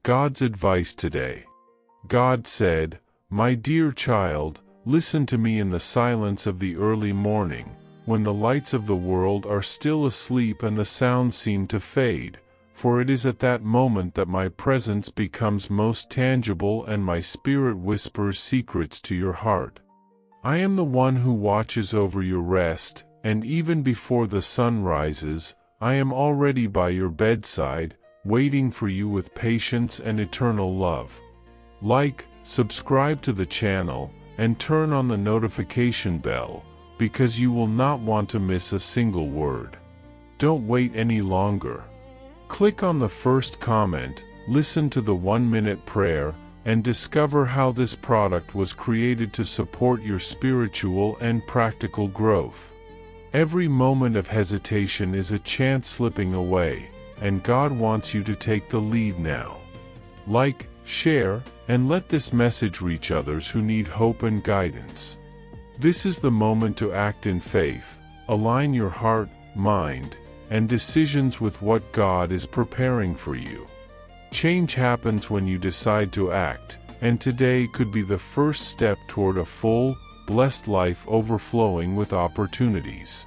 God's advice today. God said, "My dear child, listen to me in the silence of the early morning, when the lights of the world are still asleep and the sounds seem to fade, for it is at that moment that my presence becomes most tangible and my spirit whispers secrets to your heart. I am the one who watches over your rest, and even before the sun rises, I am already by your bedside, waiting for you with patience and eternal love." Like, subscribe to the channel, and turn on the notification bell, because you will not want to miss a single word. Don't wait any longer. Click on the first comment, listen to the 1-minute prayer, and discover how this product was created to support your spiritual and practical growth. Every moment of hesitation is a chance slipping away, and God wants you to take the lead now. Like, share, and let this message reach others who need hope and guidance. This is the moment to act in faith. Align your heart, mind, and decisions with what God is preparing for you. Change happens when you decide to act, and today could be the first step toward a full, blessed life overflowing with opportunities.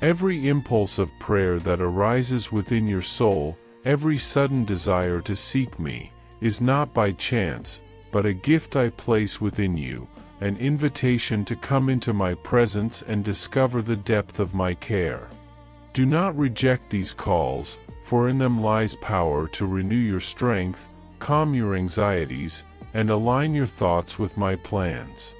Every impulse of prayer that arises within your soul, every sudden desire to seek me, is not by chance, but a gift I place within you, an invitation to come into my presence and discover the depth of my care. Do not reject these calls, for in them lies power to renew your strength, calm your anxieties, and align your thoughts with my plans.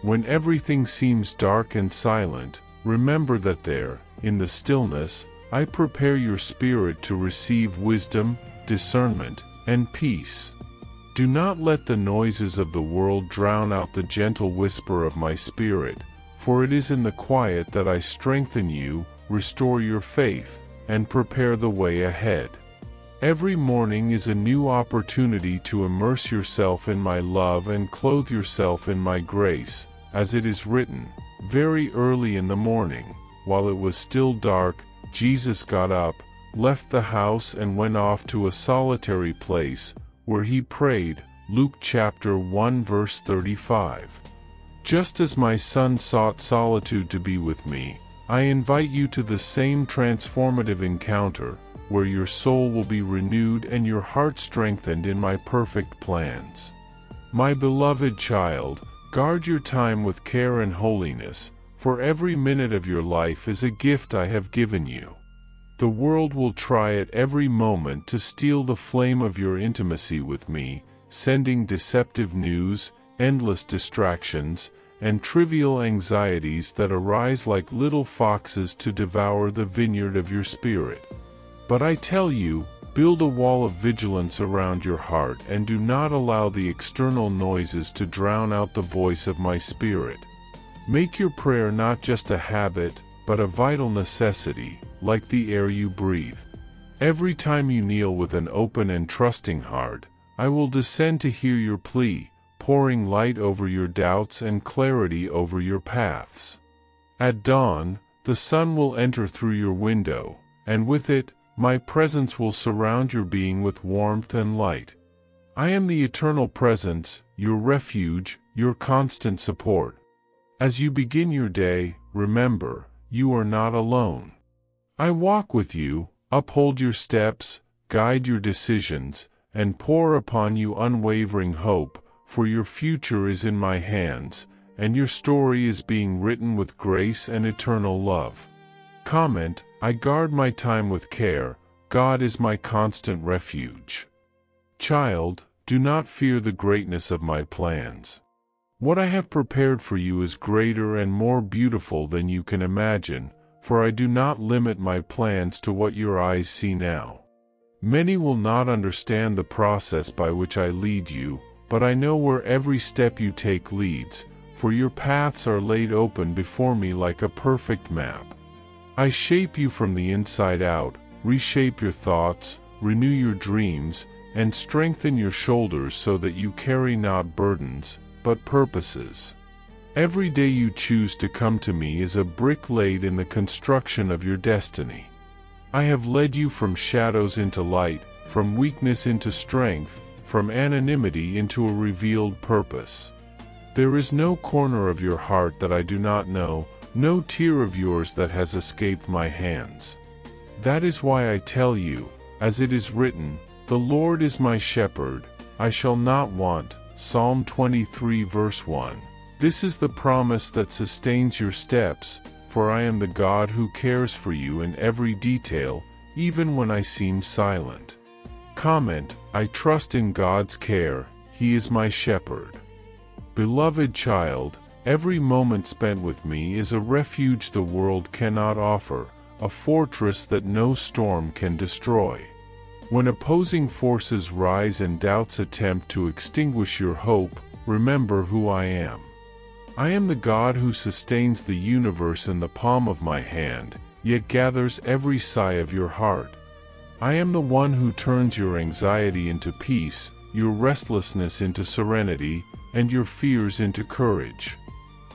When everything seems dark and silent, remember that there, in the stillness, I prepare your spirit to receive wisdom, discernment, and peace. Do not let the noises of the world drown out the gentle whisper of my spirit, for it is in the quiet that I strengthen you, restore your faith, and prepare the way ahead. Every morning is a new opportunity to immerse yourself in my love and clothe yourself in my grace, as it is written, "Very early in the morning, while it was still dark, Jesus got up, left the house and went off to a solitary place, where he prayed." Luke chapter 1 verse 35. Just as my Son sought solitude to be with me, I invite you to the same transformative encounter, where your soul will be renewed and your heart strengthened in my perfect plans. My beloved child, guard your time with care and holiness, for every minute of your life is a gift I have given you. The world will try at every moment to steal the flame of your intimacy with me, sending deceptive news, endless distractions, and trivial anxieties that arise like little foxes to devour the vineyard of your spirit. But I tell you, build a wall of vigilance around your heart and do not allow the external noises to drown out the voice of my spirit. Make your prayer not just a habit, but a vital necessity, like the air you breathe. Every time you kneel with an open and trusting heart, I will descend to hear your plea, pouring light over your doubts and clarity over your paths. At dawn, the sun will enter through your window, and with it, my presence will surround your being with warmth and light. I am the eternal presence, your refuge, your constant support. As you begin your day, remember, you are not alone. I walk with you, uphold your steps, guide your decisions, and pour upon you unwavering hope, for your future is in my hands, and your story is being written with grace and eternal love. Comment, I guard my time with care, God is my constant refuge. Child, do not fear the greatness of my plans. What I have prepared for you is greater and more beautiful than you can imagine, for I do not limit my plans to what your eyes see now. Many will not understand the process by which I lead you, but I know where every step you take leads, for your paths are laid open before me like a perfect map. I shape you from the inside out, reshape your thoughts, renew your dreams, and strengthen your shoulders so that you carry not burdens, but purposes. Every day you choose to come to me is a brick laid in the construction of your destiny. I have led you from shadows into light, from weakness into strength, from anonymity into a revealed purpose. There is no corner of your heart that I do not know, no tear of yours that has escaped my hands. That is why I tell you, as it is written, "The Lord is my shepherd, I shall not want." Psalm 23 verse 1. This is the promise that sustains your steps, for I am the God who cares for you in every detail, even when I seem silent. Comment, I trust in God's care, He is my shepherd. Beloved child, every moment spent with me is a refuge the world cannot offer, a fortress that no storm can destroy. When opposing forces rise and doubts attempt to extinguish your hope, remember who I am. I am the God who sustains the universe in the palm of my hand, yet gathers every sigh of your heart. I am the one who turns your anxiety into peace, your restlessness into serenity, and your fears into courage.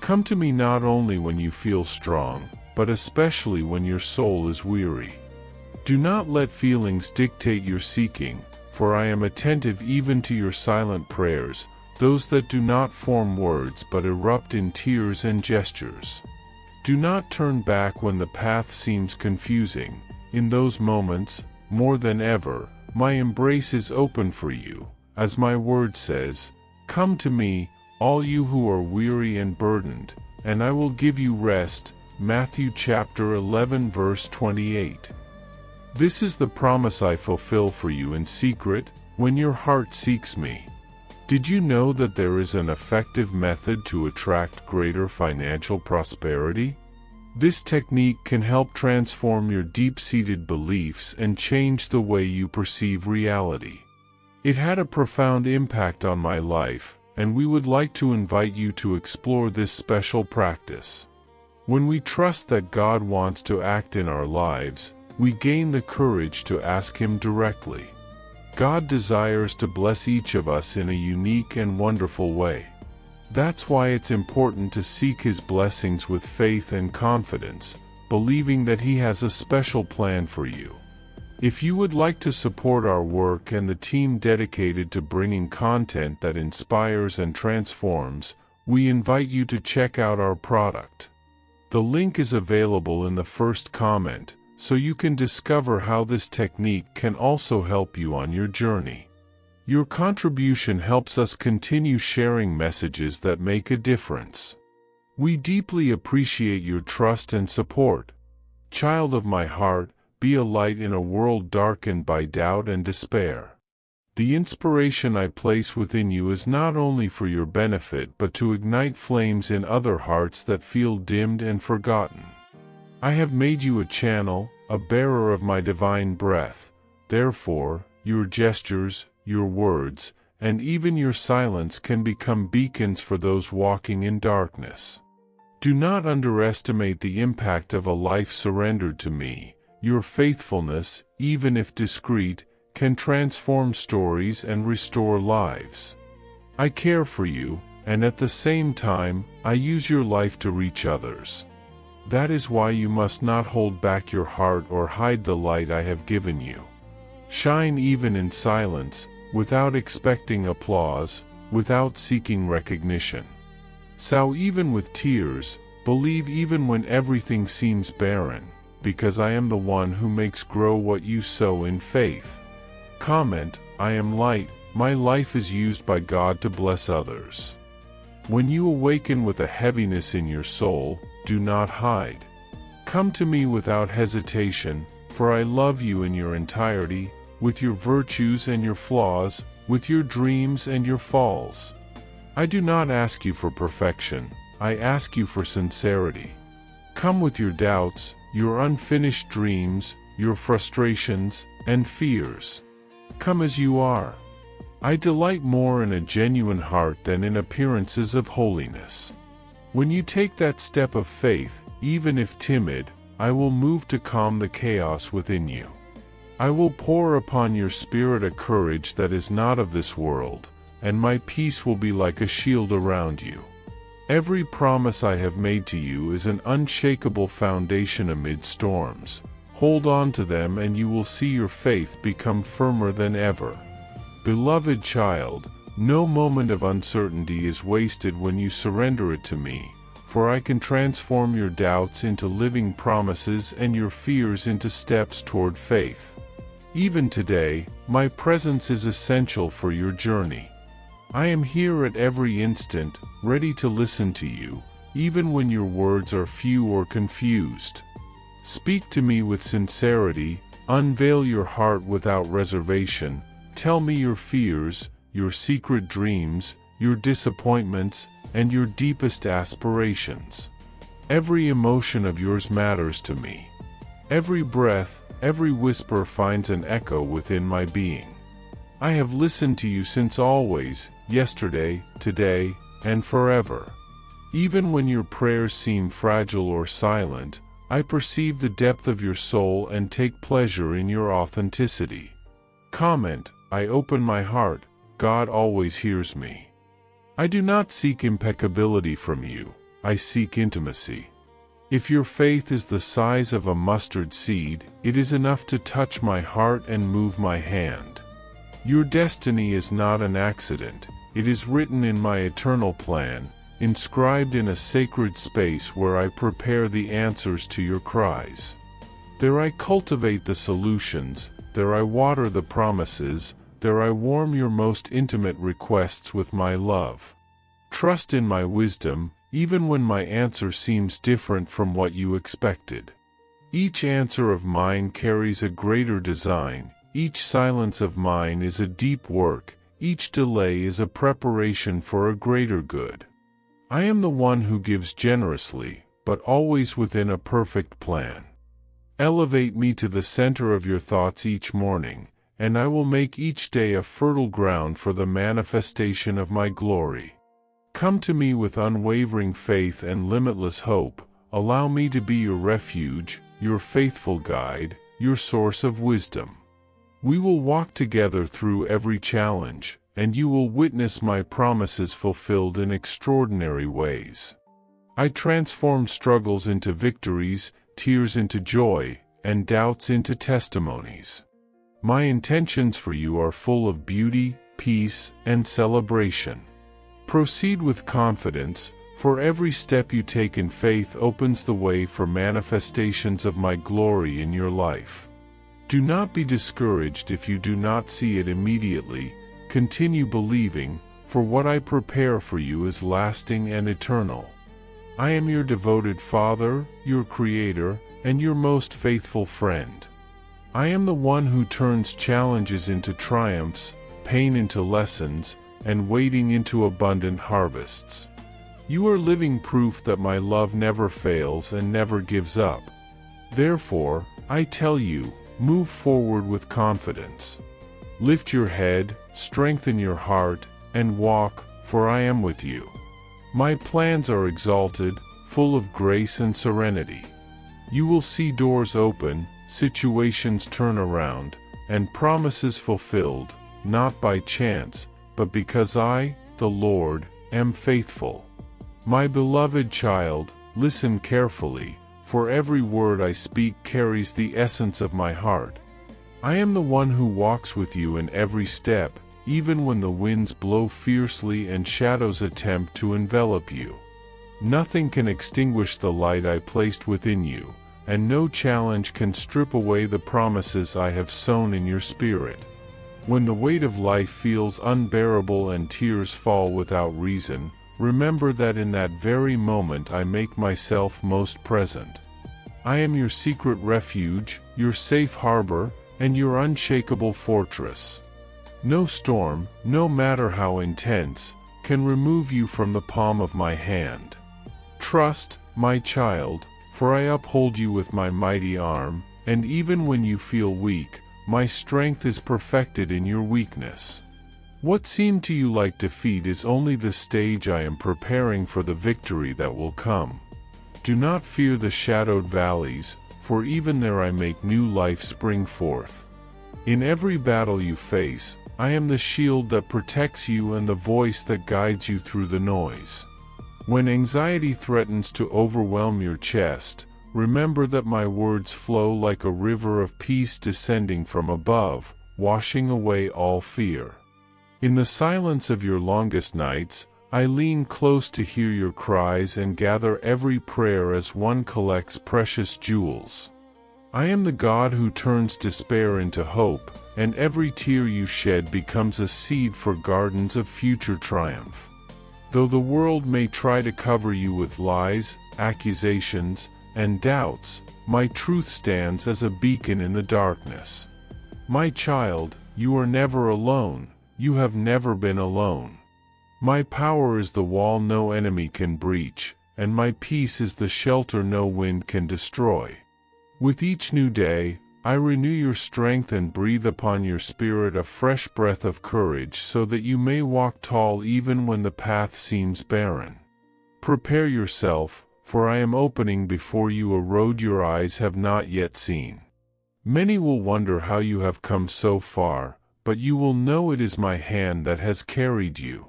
Come to me not only when you feel strong, but especially when your soul is weary. Do not let feelings dictate your seeking, for I am attentive even to your silent prayers, those that do not form words but erupt in tears and gestures. Do not turn back when the path seems confusing. In those moments, more than ever, my embrace is open for you, as my word says, "Come to me, all you who are weary and burdened, and I will give you rest." Matthew chapter 11 verse 28. This is the promise I fulfill for you in secret, when your heart seeks me. Did you know that there is an effective method to attract greater financial prosperity? This technique can help transform your deep-seated beliefs and change the way you perceive reality. It had a profound impact on my life, and we would like to invite you to explore this special practice. When we trust that God wants to act in our lives, we gain the courage to ask Him directly. God desires to bless each of us in a unique and wonderful way. That's why it's important to seek His blessings with faith and confidence, believing that He has a special plan for you. If you would like to support our work and the team dedicated to bringing content that inspires and transforms, we invite you to check out our product. The link is available in the first comment, so you can discover how this technique can also help you on your journey. Your contribution helps us continue sharing messages that make a difference. We deeply appreciate your trust and support. Child of my heart, be a light in a world darkened by doubt and despair. The inspiration I place within you is not only for your benefit but to ignite flames in other hearts that feel dimmed and forgotten. I have made you a channel, a bearer of my divine breath. Therefore, your gestures, your words, and even your silence can become beacons for those walking in darkness. Do not underestimate the impact of a life surrendered to me. Your faithfulness, even if discreet, can transform stories and restore lives. I care for you, and at the same time, I use your life to reach others. That is why you must not hold back your heart or hide the light I have given you. Shine even in silence, without expecting applause, without seeking recognition. Sow even with tears, believe even when everything seems barren, because I am the one who makes grow what you sow in faith. Comment, I am light, my life is used by God to bless others. When you awaken with a heaviness in your soul, do not hide. Come to me without hesitation, for I love you in your entirety, with your virtues and your flaws, with your dreams and your falls. I do not ask you for perfection, I ask you for sincerity. Come with your doubts, your unfinished dreams, your frustrations, and fears. Come as you are. I delight more in a genuine heart than in appearances of holiness. When you take that step of faith, even if timid, I will move to calm the chaos within you. I will pour upon your spirit a courage that is not of this world, and my peace will be like a shield around you. Every promise I have made to you is an unshakable foundation amid storms. Hold on to them and you will see your faith become firmer than ever. Beloved child, no moment of uncertainty is wasted when you surrender it to me, for I can transform your doubts into living promises and your fears into steps toward faith. Even today, my presence is essential for your journey. I am here at every instant, ready to listen to you, even when your words are few or confused. Speak to me with sincerity, unveil your heart without reservation, tell me your fears, your secret dreams, your disappointments, and your deepest aspirations. Every emotion of yours matters to me. Every breath, every whisper finds an echo within my being. I have listened to you since always, yesterday, today, and forever. Even when your prayers seem fragile or silent, I perceive the depth of your soul and take pleasure in your authenticity. Comment, I open my heart, God always hears me. I do not seek impeccability from you, I seek intimacy. If your faith is the size of a mustard seed, it is enough to touch my heart and move my hand. Your destiny is not an accident, it is written in my eternal plan, inscribed in a sacred space where I prepare the answers to your cries. There I cultivate the solutions, there I water the promises, there I warm your most intimate requests with my love. Trust in my wisdom, even when my answer seems different from what you expected. Each answer of mine carries a greater design, each silence of mine is a deep work, each delay is a preparation for a greater good. I am the one who gives generously, but always within a perfect plan. Elevate me to the center of your thoughts each morning, and I will make each day a fertile ground for the manifestation of my glory. Come to me with unwavering faith and limitless hope, allow me to be your refuge, your faithful guide, your source of wisdom. We will walk together through every challenge, and you will witness my promises fulfilled in extraordinary ways. I transform struggles into victories, tears into joy, and doubts into testimonies. My intentions for you are full of beauty, peace, and celebration. Proceed with confidence, for every step you take in faith opens the way for manifestations of my glory in your life. Do not be discouraged if you do not see it immediately, continue believing, for what I prepare for you is lasting and eternal. I am your devoted Father, your Creator, and your most faithful friend. I am the one who turns challenges into triumphs, pain into lessons, and waiting into abundant harvests. You are living proof that my love never fails and never gives up. Therefore, I tell you, move forward with confidence. Lift your head, strengthen your heart, and walk, for I am with you. My plans are exalted, full of grace and serenity. You will see doors open, situations turn around, and promises fulfilled, not by chance, but because I, the Lord, am faithful. My beloved child, listen carefully, for every word I speak carries the essence of my heart. I am the one who walks with you in every step, even when the winds blow fiercely and shadows attempt to envelop you. Nothing can extinguish the light I placed within you, and no challenge can strip away the promises I have sown in your spirit. When the weight of life feels unbearable and tears fall without reason, remember that in that very moment I make myself most present. I am your secret refuge, your safe harbor, and your unshakable fortress. No storm, no matter how intense, can remove you from the palm of my hand. Trust, my child, for I uphold you with my mighty arm, and even when you feel weak, my strength is perfected in your weakness. What seemed to you like defeat is only the stage I am preparing for the victory that will come. Do not fear the shadowed valleys, for even there I make new life spring forth. In every battle you face, I am the shield that protects you and the voice that guides you through the noise. When anxiety threatens to overwhelm your chest, remember that my words flow like a river of peace descending from above, washing away all fear. In the silence of your longest nights, I lean close to hear your cries and gather every prayer as one collects precious jewels. I am the God who turns despair into hope, and every tear you shed becomes a seed for gardens of future triumph. Though the world may try to cover you with lies, accusations, and doubts, my truth stands as a beacon in the darkness. My child, you are never alone, you have never been alone. My power is the wall no enemy can breach, and my peace is the shelter no wind can destroy. With each new day, I renew your strength and breathe upon your spirit a fresh breath of courage so that you may walk tall even when the path seems barren. Prepare yourself, for I am opening before you a road your eyes have not yet seen. Many will wonder how you have come so far, but you will know it is my hand that has carried you.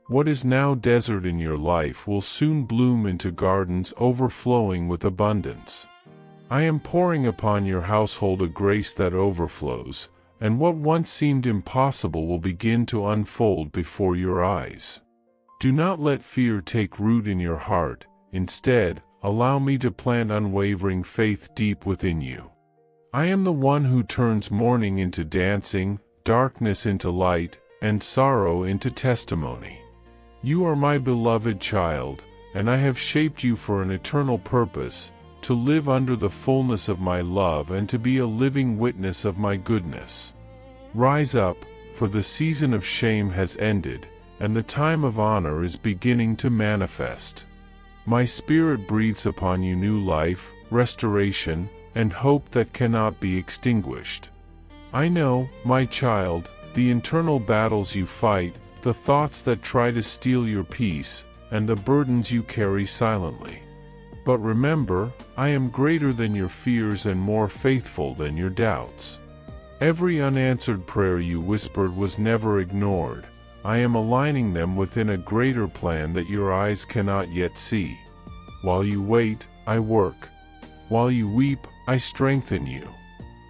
What is now desert in your life will soon bloom into gardens overflowing with abundance. I am pouring upon your household a grace that overflows, and what once seemed impossible will begin to unfold before your eyes. Do not let fear take root in your heart, instead, allow me to plant unwavering faith deep within you. I am the one who turns mourning into dancing, darkness into light, and sorrow into testimony. You are my beloved child, and I have shaped you for an eternal purpose, to live under the fullness of my love and to be a living witness of my goodness. Rise up, for the season of shame has ended, and the time of honor is beginning to manifest. My Spirit breathes upon you new life, restoration, and hope that cannot be extinguished. I know, my child, the internal battles you fight, the thoughts that try to steal your peace, and the burdens you carry silently. But remember, I am greater than your fears and more faithful than your doubts. Every unanswered prayer you whispered was never ignored. I am aligning them within a greater plan that your eyes cannot yet see. While you wait, I work. While you weep, I strengthen you.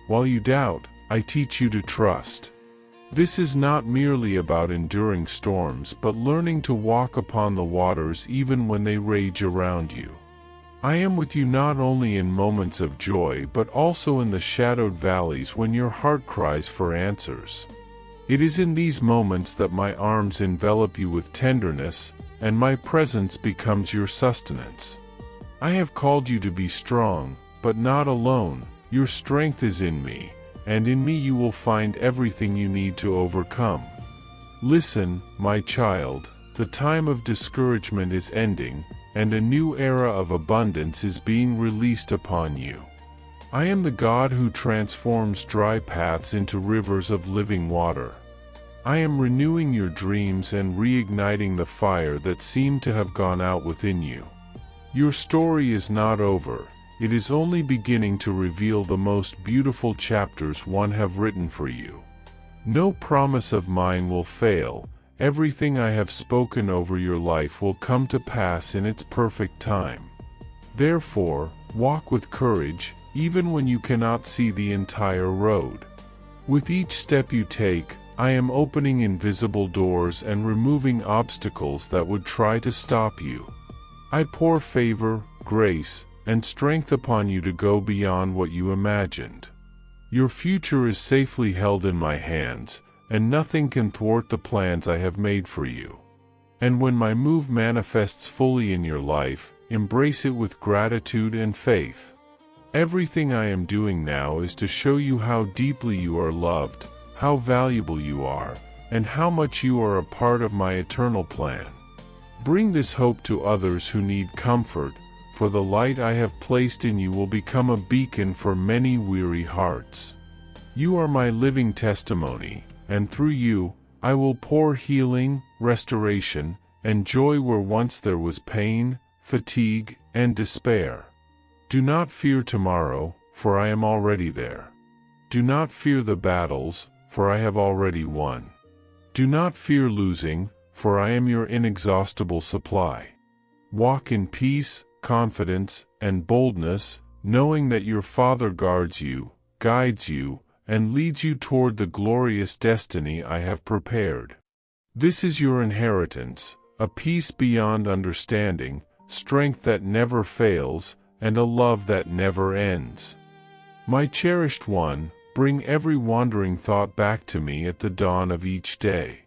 While you doubt, I teach you to trust. This is not merely about enduring storms but learning to walk upon the waters even when they rage around you. I am with you not only in moments of joy but also in the shadowed valleys when your heart cries for answers. It is in these moments that my arms envelop you with tenderness, and my presence becomes your sustenance. I have called you to be strong, but not alone. Your strength is in me, and in me you will find everything you need to overcome. Listen, my child, the time of discouragement is ending, and a new era of abundance is being released upon you. I am the God who transforms dry paths into rivers of living water. I am renewing your dreams and reigniting the fire that seemed to have gone out within you. Your story is not over, it is only beginning to reveal the most beautiful chapters one have written for you. No promise of mine will fail. Everything I have spoken over your life will come to pass in its perfect time. Therefore, walk with courage, even when you cannot see the entire road. With each step you take, I am opening invisible doors and removing obstacles that would try to stop you. I pour favor, grace, and strength upon you to go beyond what you imagined. Your future is safely held in my hands, and nothing can thwart the plans I have made for you. And when my move manifests fully in your life, embrace it with gratitude and faith. Everything I am doing now is to show you how deeply you are loved, how valuable you are, and how much you are a part of my eternal plan. Bring this hope to others who need comfort, for the light I have placed in you will become a beacon for many weary hearts. You are my living testimony, and through you, I will pour healing, restoration, and joy where once there was pain, fatigue, and despair. Do not fear tomorrow, for I am already there. Do not fear the battles, for I have already won. Do not fear losing, for I am your inexhaustible supply. Walk in peace, confidence, and boldness, knowing that your Father guards you, guides you, and leads you toward the glorious destiny I have prepared. This is your inheritance, a peace beyond understanding, strength that never fails, and a love that never ends. My cherished one, bring every wandering thought back to me at the dawn of each day.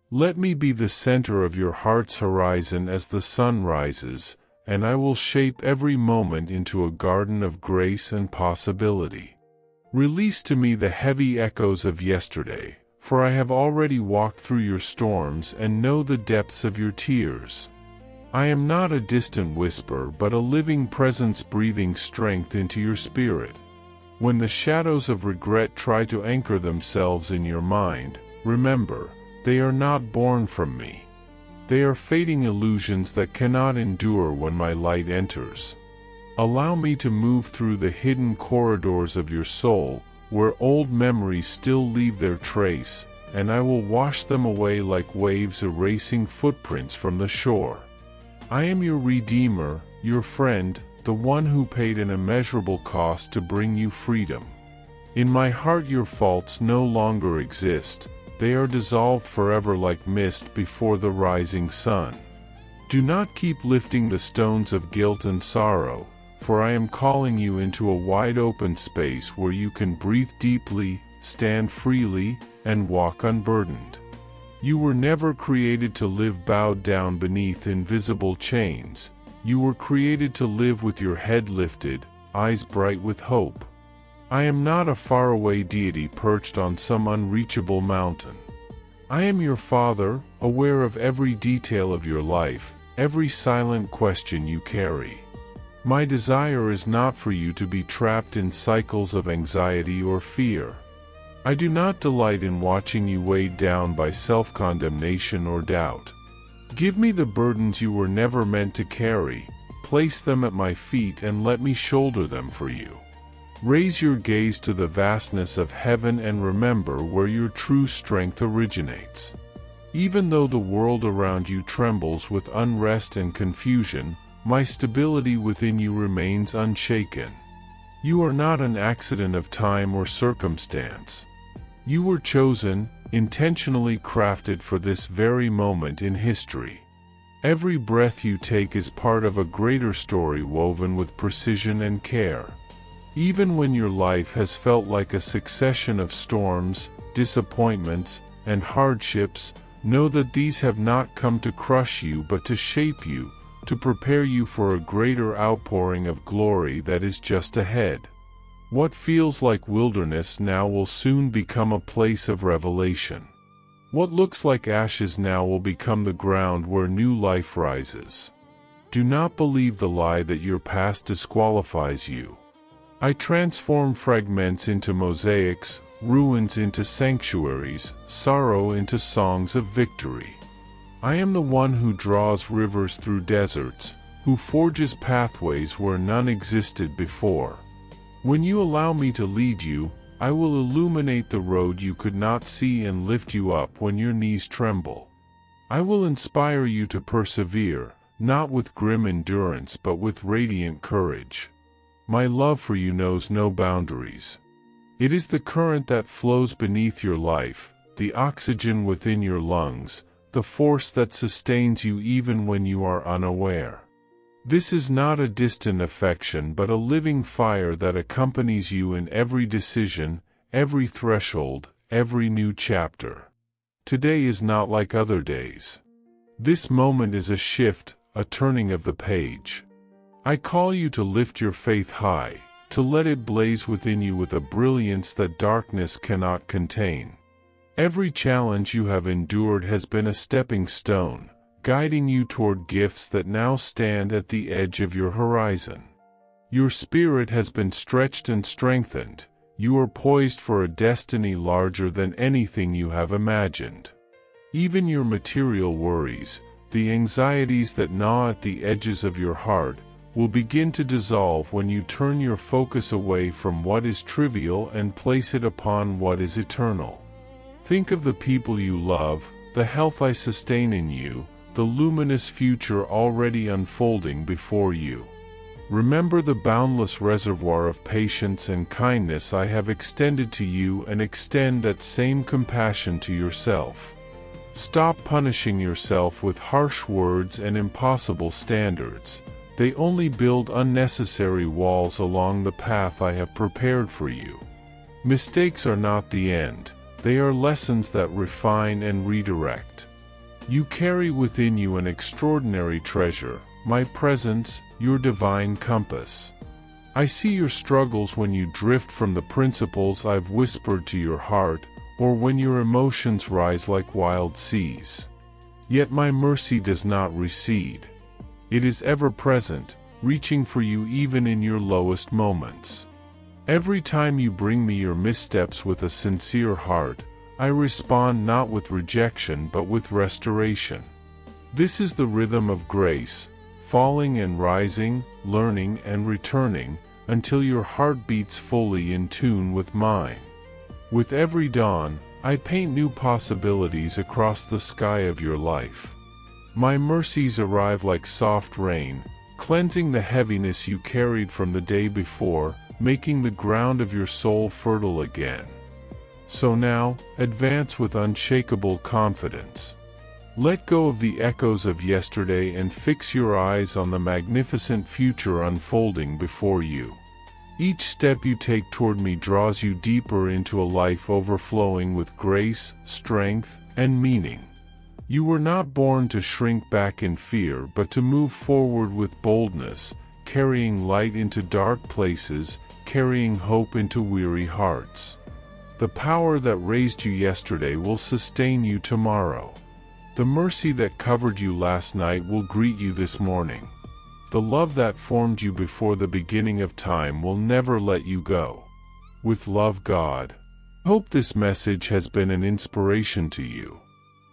Let me be the center of your heart's horizon as the sun rises, and I will shape every moment into a garden of grace and possibility. Release to me the heavy echoes of yesterday, for I have already walked through your storms and know the depths of your tears. I am not a distant whisper but a living presence breathing strength into your spirit. When the shadows of regret try to anchor themselves in your mind, remember, they are not born from me. They are fading illusions that cannot endure when my light enters. Allow me to move through the hidden corridors of your soul, where old memories still leave their trace, and I will wash them away like waves erasing footprints from the shore. I am your Redeemer, your friend, the one who paid an immeasurable cost to bring you freedom. In my heart your faults no longer exist, they are dissolved forever like mist before the rising sun. Do not keep lifting the stones of guilt and sorrow, for I am calling you into a wide open space where you can breathe deeply, stand freely, and walk unburdened. You were never created to live bowed down beneath invisible chains. You were created to live with your head lifted, eyes bright with hope. I am not a faraway deity perched on some unreachable mountain. I am your Father, aware of every detail of your life, every silent question you carry. My desire is not for you to be trapped in cycles of anxiety or fear. I do not delight in watching you weighed down by self-condemnation or doubt. Give me the burdens you were never meant to carry, place them at my feet and let me shoulder them for you. Raise your gaze to the vastness of heaven and remember where your true strength originates. Even though the world around you trembles with unrest and confusion, my stability within you remains unshaken. You are not an accident of time or circumstance. You were chosen, intentionally crafted for this very moment in history. Every breath you take is part of a greater story woven with precision and care. Even when your life has felt like a succession of storms, disappointments, and hardships, know that these have not come to crush you but to shape you, to prepare you for a greater outpouring of glory that is just ahead. What feels like wilderness now will soon become a place of revelation. What looks like ashes now will become the ground where new life rises. Do not believe the lie that your past disqualifies you. I transform fragments into mosaics, ruins into sanctuaries, sorrow into songs of victory. I am the one who draws rivers through deserts, who forges pathways where none existed before. When you allow me to lead you, I will illuminate the road you could not see and lift you up when your knees tremble. I will inspire you to persevere, not with grim endurance but with radiant courage. My love for you knows no boundaries. It is the current that flows beneath your life, the oxygen within your lungs, the force that sustains you even when you are unaware. This is not a distant affection but a living fire that accompanies you in every decision, every threshold, every new chapter. Today is not like other days. This moment is a shift, a turning of the page. I call you to lift your faith high, to let it blaze within you with a brilliance that darkness cannot contain. Every challenge you have endured has been a stepping stone, guiding you toward gifts that now stand at the edge of your horizon. Your spirit has been stretched and strengthened. You are poised for a destiny larger than anything you have imagined. Even your material worries, the anxieties that gnaw at the edges of your heart, will begin to dissolve when you turn your focus away from what is trivial and place it upon what is eternal. Think of the people you love, the health I sustain in you, the luminous future already unfolding before you. Remember the boundless reservoir of patience and kindness I have extended to you and extend that same compassion to yourself. Stop punishing yourself with harsh words and impossible standards. They only build unnecessary walls along the path I have prepared for you. Mistakes are not the end. They are lessons that refine and redirect. You carry within you an extraordinary treasure, my presence, your divine compass. I see your struggles when you drift from the principles I've whispered to your heart, or when your emotions rise like wild seas. Yet my mercy does not recede. It is ever present, reaching for you even in your lowest moments. Every time you bring me your missteps with a sincere heart, I respond not with rejection but with restoration. This is the rhythm of grace, falling and rising, learning and returning, until your heart beats fully in tune with mine. With every dawn, I paint new possibilities across the sky of your life. My mercies arrive like soft rain, cleansing the heaviness you carried from the day before, making the ground of your soul fertile again. So now, advance with unshakable confidence. Let go of the echoes of yesterday and fix your eyes on the magnificent future unfolding before you. Each step you take toward me draws you deeper into a life overflowing with grace, strength, and meaning. You were not born to shrink back in fear but to move forward with boldness, carrying light into dark places, carrying hope into weary hearts. The power that raised you yesterday will sustain you tomorrow. The mercy that covered you last night will greet you this morning. The love that formed you before the beginning of time will never let you go. With love, God. Hope this message has been an inspiration to you.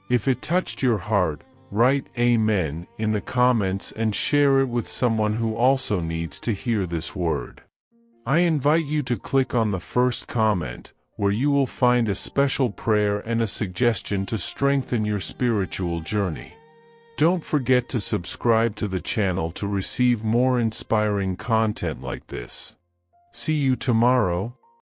If it touched your heart, write Amen in the comments and share it with someone who also needs to hear this word. I invite you to click on the first comment, where you will find a special prayer and a suggestion to strengthen your spiritual journey. Don't forget to subscribe to the channel to receive more inspiring content like this. See you tomorrow.